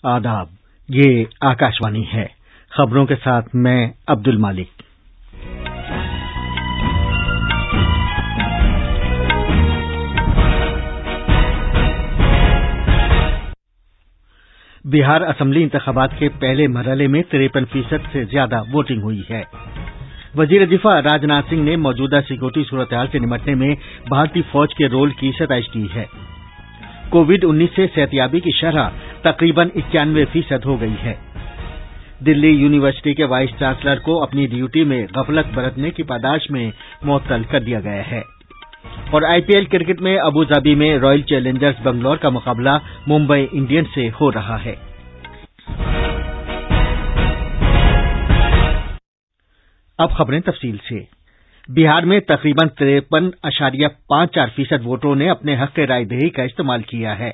آداب، یہ آکاشوانی ہے۔ خبروں کے ساتھ میں عبد المالک۔ بہار اسمبلی انتخابات کے پہلے مرحلے میں 53% سے زیادہ ووٹنگ ہوئی ہے۔ وزیر دفاع راجناتھ سنگھ نے موجودہ سیکورٹی صورتحال سے نمٹنے میں بھارتی فوج کے رول کی ستائش کی ہے۔ کووڈ-19 سے صحتیابی کی شرح تقریباً 91% ہو گئی ہے۔ دلی یونیورسٹی کے وائس چانسلر کو اپنی ڈیوٹی میں غفلت برتنے کی پاداش میں معطل کر دیا گیا ہے۔ اور IPL کرکٹ میں ابوظہبی میں رائل چیلنجرز بنگلور کا مقابلہ ممبئی انڈینز سے ہو رہا ہے۔ اب خبریں تفصیل سے۔ بہار میں تقریباً 53.54% ووٹروں نے اپنے حق رائے دہی کا استعمال کیا ہے۔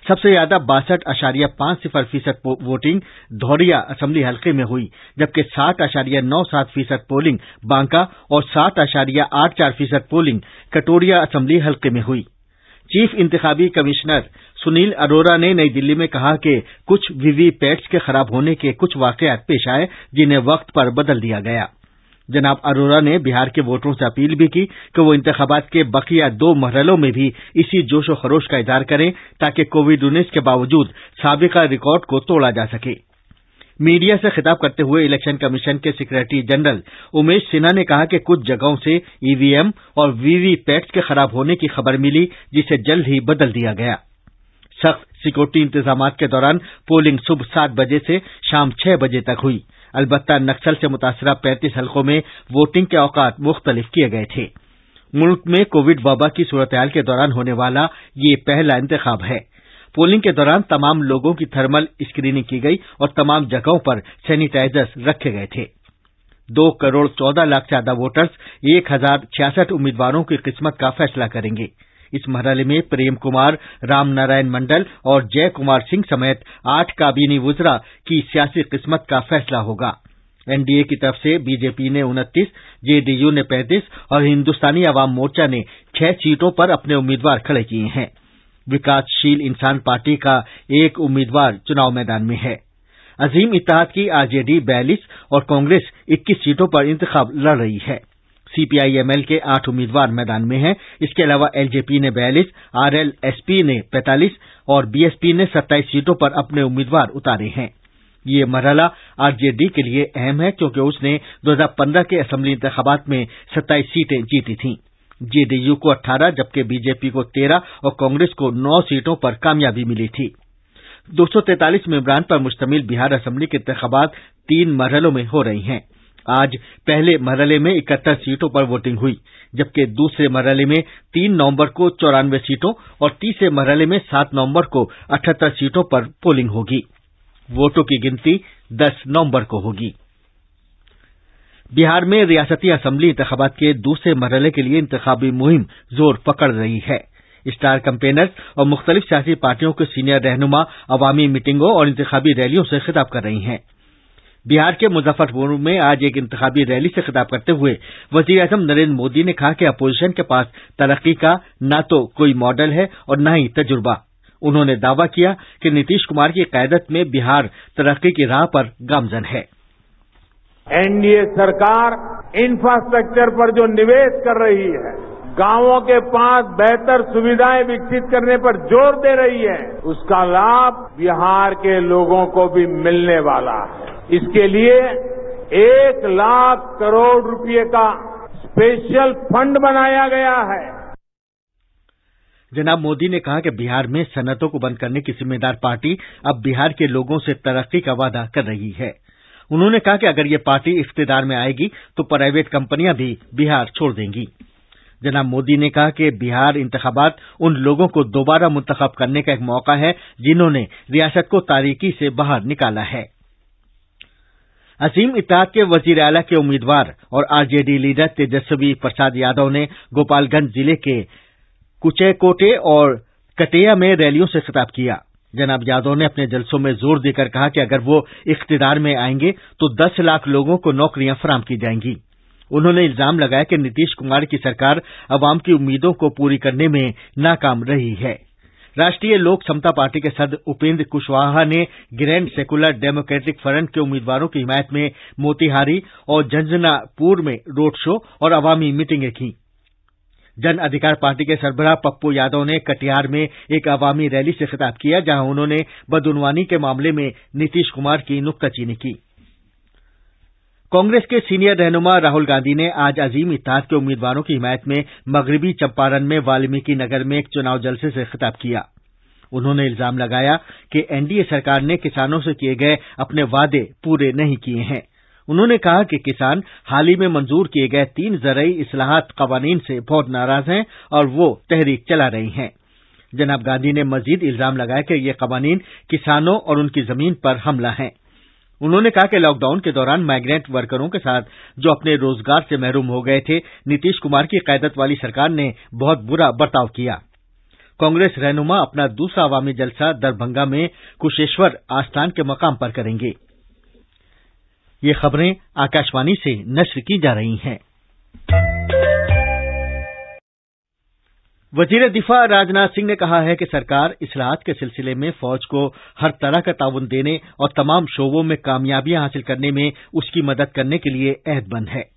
سب سے زیادہ 62.50% ووٹنگ دھوریا اسمبلی حلقے میں ہوئی، جبکہ 60.97% پولنگ بانکا اور 60.84% پولنگ کٹوریا اسمبلی حلقے میں ہوئی۔ چیف انتخابی کمشنر سنیل اروڑا نے نئی دلی میں کہا کہ کچھ وی پیٹس کے خراب ہونے کے کچھ واقعات پیش آئے جنہیں وقت پر بدل دیا گیا۔ جناب اروڑا نے بہار کے ووٹروں سے اپیل بھی کی کہ وہ انتخابات کے بقیہ 2 مرحلوں میں بھی اسی جوش و خروش کا اظہار کریں تاکہ کووڈ-19 کے باوجود سابقہ ریکارڈ کو توڑا جا سکے۔ میڈیا سے خطاب کرتے ہوئے الیکشن کمیشن کے سیکریٹری جنرل امیش سنہا نے کہا کہ کچھ جگہوں سے EVM اور وی پیٹس کے خراب ہونے کی خبر ملی، جسے جلد ہی بدل دیا گیا۔ سخت سیکورٹی انتظامات کے دوران پولنگ صبح 7 بجے سے شام 6 بجے تک ہوئی۔ البتہ نکسل سے متاثرہ 35 حلقوں میں ووٹنگ کے اوقات مختلف کیے گئے تھے۔ ملک میں کووڈ وبا کی صورتحال کے دوران ہونے والا یہ پہلا انتخاب ہے۔ پولنگ کے دوران تمام لوگوں کی تھرمل اسکریننگ کی گئی اور تمام جگہوں پر سینیٹائزرز رکھے گئے تھے۔ 2 کروڑ 14 لاکھ سے زیادہ ووٹرز 1066 امیدواروں کی قسمت کا فیصلہ کریں گے۔ اس مرحلے میں پریم کمار، رام نارائن منڈل اور جے کمار سنگھ سمیت 8 کابینی وزراء کی سیاسی قسمت کا فیصلہ ہوگا۔ NDA کی طرف سے BJP نے 29، JDU نے 35 اور ہندوستانی عوام مورچہ نے 6 سیٹوں پر اپنے امیدوار کھڑے کیے ہیں۔ وکاس شیل انسان پارٹی کا 1 امیدوار چناؤ میدان میں ہے۔ عظیم اتحاد کی RJD 42 اور کانگریس 21 سیٹوں پر انتخاب لڑ رہی ہے۔ CPI-ML کے 8 امیدوار میدان میں ہیں۔ اس کے علاوہ LJP نے 42، RLSP نے 45 اور BSP نے 27 سیٹوں پر اپنے امیدوار اتارے ہیں۔ یہ مرحلہ RJD کے لیے اہم ہے کیونکہ اس نے 2015 کے اسمبلی انتخابات میں 27 سیٹیں جیتی تھیں۔ JDU کو 18 جبکہ BJP کو 13 اور کانگریس کو 9 سیٹوں پر کامیابی ملی تھی۔ 243 ممبران پر مشتمل بہار اسمبلی کے انتخابات 3 مرحلوں میں ہو رہی ہیں۔ آج پہلے مرحلے میں 71 سیٹوں پر ووٹنگ ہوئی، جبکہ دوسرے مرحلے میں 3 نومبر کو 94 سیٹوں اور تیسرے مرحلے میں 7 نومبر کو 78 سیٹوں پر پولنگ ہوگی۔ ووٹوں کی گنتی 10 نومبر کو ہوگی۔ بہار میں ریاستی اسمبلی انتخابات کے دوسرے مرحلے کے لیے انتخابی مہم زور پکڑ رہی ہے۔ اسٹار کیمپینرز اور مختلف سیاسی پارٹیوں کے سینئر رہنما عوامی میٹنگوں اور انتخابی ریلیوں سے خطاب کر رہی ہیں۔ بہار کے مظفر پور میں آج ایک انتخابی ریلی سے خطاب کرتے ہوئے وزیر اعظم نریندر مودی نے کہا کہ اپوزیشن کے پاس ترقی کا نہ تو کوئی ماڈل ہے اور نہ ہی تجربہ۔ انہوں نے دعویٰ کیا کہ نتیش کمار کی قیادت میں بہار ترقی کی راہ پر گامزن ہے۔ NDA سرکار انفراسٹرکچر پر جو نویش کر رہی ہے، گاؤں کے پاس بہتر سویدھائیں وکست کرنے پر زور دے رہی ہے، اس کا لابھ بہار کے لوگوں کو بھی ملنے والا ہے۔ اس کے لیے 1 لاکھ کروڑ روپے کا اسپیشل فنڈ بنایا گیا ہے۔ جناب مودی نے کہا کہ بہار میں صنعتوں کو بند کرنے کی ذمہ دار پارٹی اب بہار کے لوگوں سے ترقی کا وعدہ کر رہی ہے۔ انہوں نے کہا کہ اگر یہ پارٹی اقتدار میں آئے گی تو پرائیویٹ کمپنیاں بھی بہار چھوڑ دیں گی۔ جناب مودی نے کہا کہ بہار انتخابات ان لوگوں کو دوبارہ منتخب کرنے کا ایک موقع ہے جنہوں نے ریاست کو تاریکی سے باہر نکالا ہے۔ عظیم اتحاد کے وزیر اعلیٰ کے امیدوار اور RJD لیڈر تیجسوی پرساد یادو نے گوپال گنج ضلع کے کچے کوٹے اور کٹیا میں ریلیوں سے خطاب کیا۔ جناب یادو نے اپنے جلسوں میں زور دے کر کہا کہ اگر وہ اقتدار میں آئیں گے تو 10 لاکھ لوگوں کو نوکریاں فراہم کی جائیں گی۔ انہوں نے الزام لگایا کہ نتیش کمار کی سرکار عوام کی امیدوں کو پوری کرنے میں ناکام رہی ہے۔ राष्ट्रीय लोक समता पार्टी के सदस्य उपेंद्र कुशवाहा ने ग्रैंड सेकुलर डेमोक्रेटिक फ्रंट के उम्मीदवारों की हिमायत में मोतिहारी और झंझनापुर में रोड शो और अवामी मीटिंगें की। जन अधिकार पार्टी के सरबराह पप्पू यादव ने कटिहार में एक अवामी रैली से खिताब किया, जहां उन्होंने बदउनवानी के मामले में नीतीश कुमार की नुक्ताचीनी की। कांग्रेस के सीनियर रहनुमा राहुल गांधी ने आज अजीम इत्तेहाद के उम्मीदवारों की हिमायत में मगरबी चंपारण में वाल्मीकि नगर में एक चुनाव जलसे से खिताब किया। उन्होंने इल्जाम लगाया कि एनडीए सरकार ने किसानों से किए गए अपने वादे पूरे नहीं किए हैं। उन्होंने कहा कि किसान हाल ही में मंजूर किए गए 3 ज़रई इस्लाहात कवानीन से बहुत नाराज हैं और वो तहरीक चला रही हैं। जनाब गांधी ने मजीद इल्जाम लगाया कि ये कवानीन किसानों और उनकी जमीन पर हमला हैं। उन्होंने कहा कि लॉकडाउन के दौरान माइग्रेंट वर्करों के साथ जो अपने रोजगार से महरूम हो गए थे, नीतीश कुमार की क़यादत वाली सरकार ने बहुत बुरा बर्ताव किया। कांग्रेस रहनुमा अपना दूसरा अवामी जलसा दरभंगा में कुशेश्वर आस्थान के मकाम पर करेंगे। ये खबरें आकाशवाणी से नश्र की जा रही हैं। वजीर दिफा राजनाथ सिंह ने कहा है कि सरकार इस्लाहात के सिलसिले में फौज को हर तरह का ताउन देने और तमाम शोबों में कामयाबियां हासिल करने में उसकी मदद करने के लिए अहदबंद है।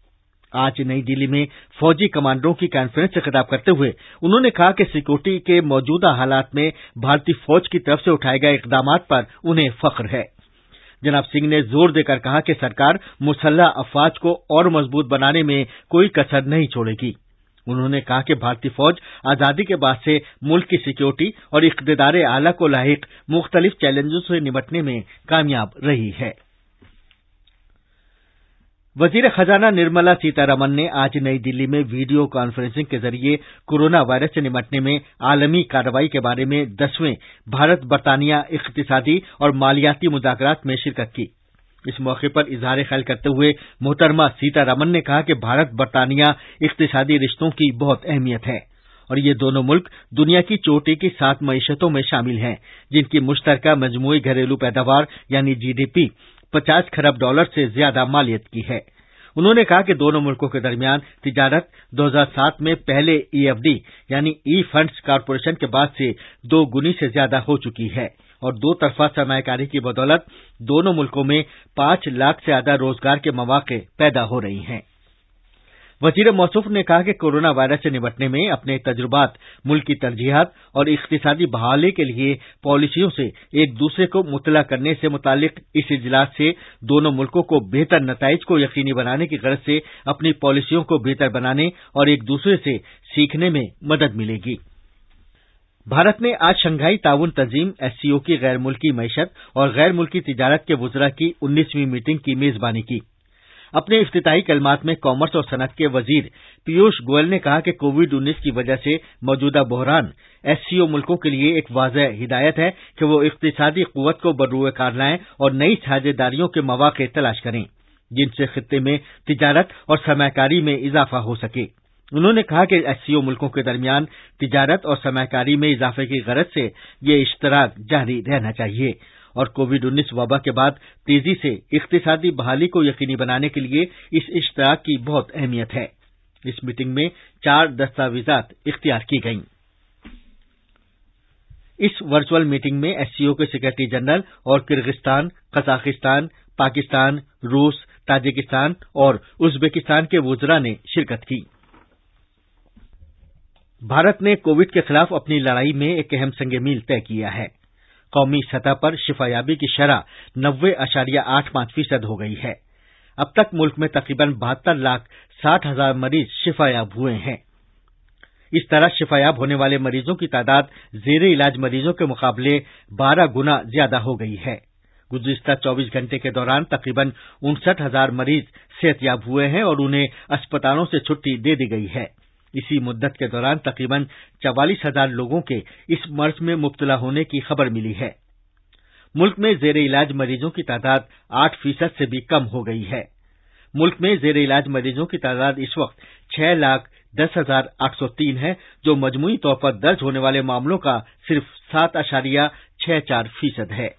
आज नई दिल्ली में फौजी कमांडरों की कॉन्फ्रेंस से खिताब करते हुए उन्होंने कहा कि सिक्योरिटी के मौजूदा हालात में भारतीय फौज की तरफ से उठाए गए इकदामात पर उन्हें फख्र है। जनाब सिंह ने जोर देकर कहा कि सरकार मुसल्लह अफवाज को और मजबूत बनाने में कोई कसर नहीं छोड़ेगी। उन्होंने कहा कि भारतीय फौज आजादी के बाद से मुल्क की सिक्योरिटी और इक़्तिदार आला को लाहिक मुख्तलिफ चैलेंजों से निपटने में कामयाब रही है। वजीर खजाना निर्मला सीतारमण ने आज नई दिल्ली में वीडियो कॉन्फ्रेंसिंग के जरिए कोरोना वायरस से निपटने में आलमी कार्रवाई के बारे में 10वें भारत बरतानिया इक़्तिसादी और मालियाती मुज़ाकरात में शिरकत की। इस मौके पर इजहार ख्याल करते हुए मोहतरमा सीतारमण ने कहा कि भारत बरतानिया इक़्तिसादी रिश्तों की बहुत अहमियत है और ये दोनों मुल्क दुनिया की चोटी की 7 मईशतों में शामिल हैं, जिनकी मुश्तरका मजमूई घरेलू पैदावार यानी जीडीपी $50 खरब से ज्यादा मालियत की है। उन्होंने कहा कि दोनों मुल्कों के दरमियान तिजारत 2007 में पहले ईएफडी यानी ई फंड्स कॉरपोरेशन के बाद से 2 गुनी से ज्यादा हो चुकी है और 2 तरफा सरमायाकारी की बदौलत दोनों मुल्कों में 5 लाख से ज्यादा रोजगार के मौके पैदा हो रही हैं। वजीर मौसूफ ने कहा कि कोरोना वायरस से निपटने में अपने तजुर्बात, मुल्क की तरजीहात और इक़्तिसादी बहाली के लिए पॉलिसियों से एक दूसरे को मुतला करने से मुतालिक इस इजलास से दोनों मुल्कों को बेहतर नताइज को यकीनी बनाने की गरज से अपनी पॉलिसियों को बेहतर बनाने और एक दूसरे से सीखने में मदद मिलेगी। भारत ने आज शंघाई ताउन तंजीम एससीओ की गैर मुल्की मईशत और गैर मुल्की तिजारत के वुज़रा की 19वीं मीटिंग की मेजबानी की। अपने इफ्तिताही कलमात में कॉमर्स और सनअत के वजीर पीयूष गोयल ने कहा कि कोविड-19 की वजह से मौजूदा बहरान एससीओ मुल्कों के लिए एक वाज़ेह हिदायत है कि वो इक़्तिसादी क़ुव्वत को बरूए कार लाएं और नई साझेदारियों के मौके तलाश करें, जिनसे खित्ते में तिजारत और सरमायाकारी में इजाफा हो सके। उन्होंने कहा कि एससीओ मुल्कों के दरमियान तिजारत और सरमायाकारी में इजाफे की गरज से ये इश्तराक जारी रहना चाहिए और कोविड-19 वबा के बाद तेजी से इक़्तिसादी बहाली को यकीनी बनाने के लिए इस इश्तराक की बहुत अहमियत है। इस मीटिंग में 4 दस्तावेजात इख्तियार की गईं। इस वर्चुअल मीटिंग में एससीओ के सेक्रेटरी जनरल और किर्गिस्तान, कजाकिस्तान, पाकिस्तान, रूस, ताजिकिस्तान और उज़्बेकिस्तान के वुज़रा ने शिरकत की। भारत ने कोविड के खिलाफ अपनी लड़ाई में एक अहम संग मील तय किया है। कौमी सतह पर शिफायाबी की शरह 90.85% हो गई है। अब तक मुल्क में तकरीबन 72,60,000 मरीज शिफायाब हुए हैं। इस तरह शिफायाब होने वाले मरीजों की तादाद ज़ेरे इलाज मरीजों के मुकाबले 12 गुना ज्यादा हो गई है। गुज़िश्ता 24 घंटे के दौरान तकरीबन 59,000 मरीज सेहतयाब हुए हैं और उन्हें अस्पतालों से छुट्टी दे दी गई है। इसी मुद्दत के दौरान तकरीबन 44,000 लोगों के इस मर्ज में मुब्तला होने की खबर मिली है। मुल्क में ज़ेरे इलाज मरीजों की तादाद 8% से भी कम हो गई है। मुल्क में ज़ेरे इलाज मरीजों की तादाद इस वक्त 6,10,803 है, जो मजमूई तौर पर दर्ज होने वाले मामलों का सिर्फ 7.64% है।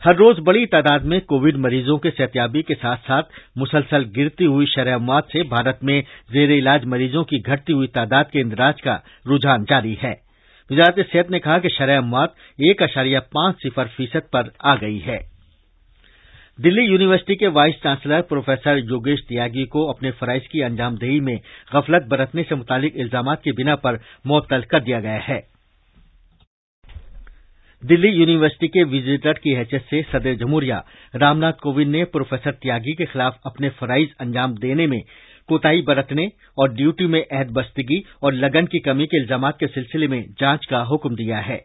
हर रोज बड़ी तादाद में कोविड मरीजों के सेहतयाबी के साथ साथ मुसलसल गिरती हुई शरह अमवात से भारत में जेर इलाज मरीजों की घटती हुई तादाद के इंदराज का रुझान जारी है। वजारत सेहत ने कहा कि शरह अमवात 1.50% पर आ गई है। दिल्ली यूनिवर्सिटी के वाइस चांसलर प्रोफेसर योगेश त्यागी को अपने फराइज की अंजामदेही में गफलत बरतने से मुतालिक इल्जामात की बिना पर मुअत्तल कर दिया गया है। दिल्ली यूनिवर्सिटी के विजिटर की हैसियत से सदर जमहूरिया रामनाथ कोविंद ने प्रोफेसर त्यागी के खिलाफ अपने फराइज अंजाम देने में कोताही बरतने और ड्यूटी में अहदबस्तगी और लगन की कमी के इल्जामात के सिलसिले में जांच का हुक्म दिया है।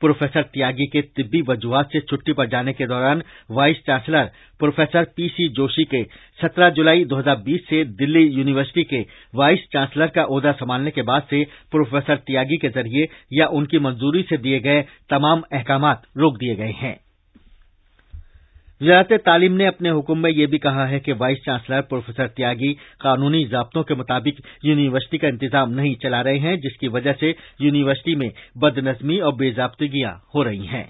प्रोफेसर त्यागी के तिब्बी वजूहात से छुट्टी पर जाने के दौरान vice chancellor professor PC Joshi के 17 जुलाई 2020 से दिल्ली यूनिवर्सिटी के वाइस चांसलर का ओहदा संभालने के बाद से प्रोफेसर त्यागी के जरिए या उनकी मंजूरी से दिए गए तमाम अहकामात रोक दिए गए हैं। वजारत तालीम ने अपने हुक्म में यह भी कहा है कि वाइस चांसलर प्रोफेसर त्यागी कानूनी ज़ाब्तों के मुताबिक यूनिवर्सिटी का इंतजाम नहीं चला रहे हैं, जिसकी वजह से यूनिवर्सिटी में बदनज़मी और बेज़ाब्तगियां हो रही हैं।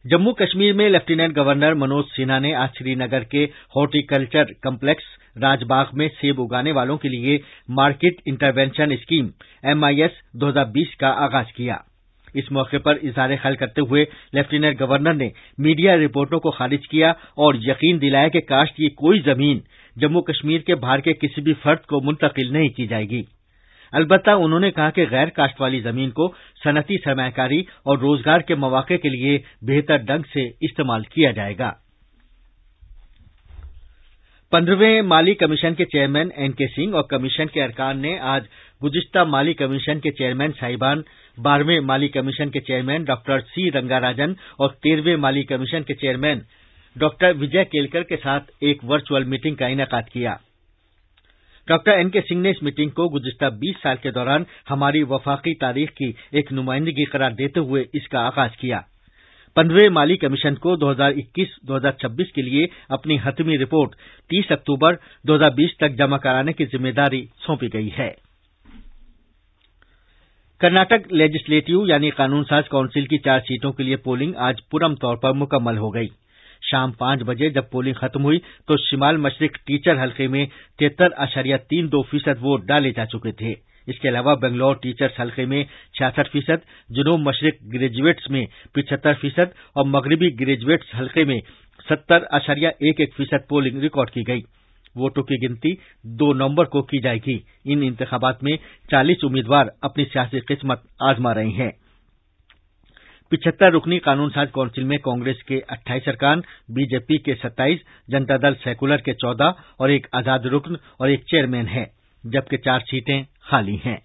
जम्मू कश्मीर में लेफ्टिनेंट गवर्नर मनोज सिन्हा ने आज श्रीनगर के हॉर्टिकल्चर कम्प्लेक्स राजबाग में सेब उगाने वालों के लिए मार्केट इंटरवेंशन स्कीम MIS 2020 का आगाज किया। इस मौके पर इज़हार ख्याल करते हुए लेफ्टिनेंट गवर्नर ने मीडिया रिपोर्टों को खारिज किया और यकीन दिलाया कि काश्त की कोई जमीन जम्मू कश्मीर के बाहर के किसी भी फर्द को मुंतकिल नहीं की जाएगी। अलबत्ता उन्होंने कहा कि गैर काश्त वाली जमीन को सनती सरमायाकारी और रोजगार के मौके के लिए बेहतर ढंग से इस्तेमाल किया जाएगा। 15वें माली कमीशन के चेयरमैन NK सिंह और कमीशन के अरकान ने आज गुज़िश्ता माली कमीशन के चेयरमैन साहिबान, 12वें माली कमीशन के चेयरमैन डॉक्टर C रंगाराजन और 13वें माली कमीशन के चेयरमैन डॉक्टर विजय केलकर के साथ एक वर्चुअल मीटिंग का इनेकाद किया। डॉक्टर NK सिंह ने इस मीटिंग को गुज़िश्ता 20 साल के दौरान हमारी वफाकी तारीख की एक नुमाइंदगी करार देते हुए इसका आगाज किया। 15वें माली कमीशन को 2021-2026 के लिए अपनी हतमी रिपोर्ट 30 अक्टूबर 2020 तक जमा कराने की जिम्मेदारी सौंपी गई है। कर्नाटक लेजिस्लेटिव यानी कानून साज काउंसिल की 4 सीटों के लिए पोलिंग आज पूरम तौर पर मुकम्मल हो गई। शाम 5 बजे जब पोलिंग खत्म हुई तो शिमाल मशरिक टीचर हल्के में 73.32% वोट डाले जा चुके थे। इसके अलावा बेंगलौर टीचर्स हल्के में 66%, जनूब मशरिक ग्रेजुएट्स में 75% और मगरबी ग्रेजुएट्स हल्के में 70.11% पोलिंग रिकॉर्ड की गई। वोटों की गिनती 2 नवंबर को की जाएगी। इन इंतखाबात में 40 उम्मीदवार अपनी सियासी किस्मत आजमा रहे हैं। 75 रुकनी कानून साज काउंसिल में कांग्रेस के 28 अरकान, बीजेपी के 27, जनता दल सेकुलर के 14 और एक आजाद रुकन और एक चेयरमैन है, जबकि 4 सीटें खाली हैं।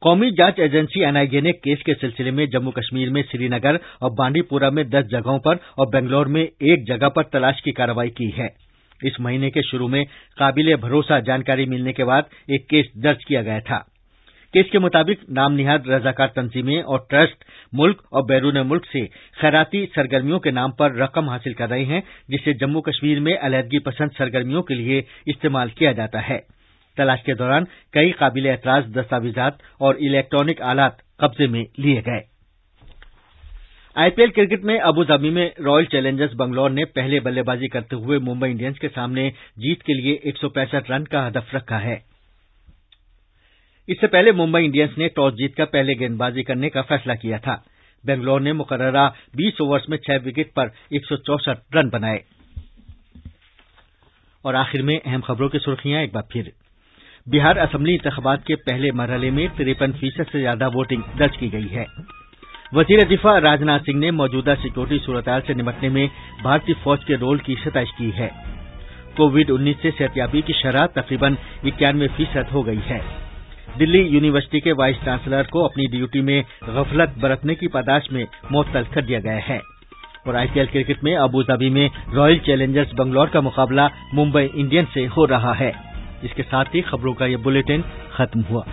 कौमी जांच एजेंसी NIA ने केस के सिलसिले में जम्मू कश्मीर में श्रीनगर और बांडीपुरा में 10 जगहों पर और बेंगलौर में 1 जगह पर तलाश की कार्रवाई की है। इस महीने के शुरू में काबिले भरोसा जानकारी मिलने के बाद एक केस दर्ज किया गया था। केस के मुताबिक नाम निहाद रजाकार तंजीमें और ट्रस्ट मुल्क और बैरून मुल्क से खैराती सरगर्मियों के नाम पर रकम हासिल कर रहे हैं, जिसे जम्मू कश्मीर में अलहदगी पसंद सरगर्मियों के लिए इस्तेमाल किया जाता है। तलाश के दौरान कई काबिले एतराज दस्तावेजात और इलेक्ट्रॉनिक आलात कब्जे में लिए गए। IPL क्रिकेट में अबू धाबी में रॉयल चैलेंजर्स बंगलौर ने पहले बल्लेबाजी करते हुए मुंबई इंडियंस के सामने जीत के लिए 165 रन का हदफ रखा है। इससे पहले मुंबई इंडियंस ने टॉस जीतकर पहले गेंदबाजी करने का फैसला किया था। बेंगलौर ने मुकर्ररा 20 ओवर्स में 6 विकेट पर 164 रन बनाए। और आखिर में अहम खबरों की सुर्खियां एक बार फिर। बिहार असेंबली इंतखाबात के पहले मरहले में 53% से ज्यादा वोटिंग दर्ज की गई है। वजीर दिफा राजनाथ सिंह ने मौजूदा सिक्योरिटी सूरत-ए-हाल से निपटने में भारतीय फौज के रोल की सताइश की है। कोविड-19 से सेहतयाबी की शरह तकरीबन 91% हो गई है। दिल्ली यूनिवर्सिटी के वाइस चांसलर को अपनी ड्यूटी में गफलत बरतने की पादाश में मुअत्तल कर दिया गया है। और IPL क्रिकेट में अबू धाबी में रॉयल चैलेंजर्स बंगलौर का मुकाबला मुंबई इंडियंस से हो रहा है। इसके साथ ही खबरों का ये बुलेटिन खत्म हुआ।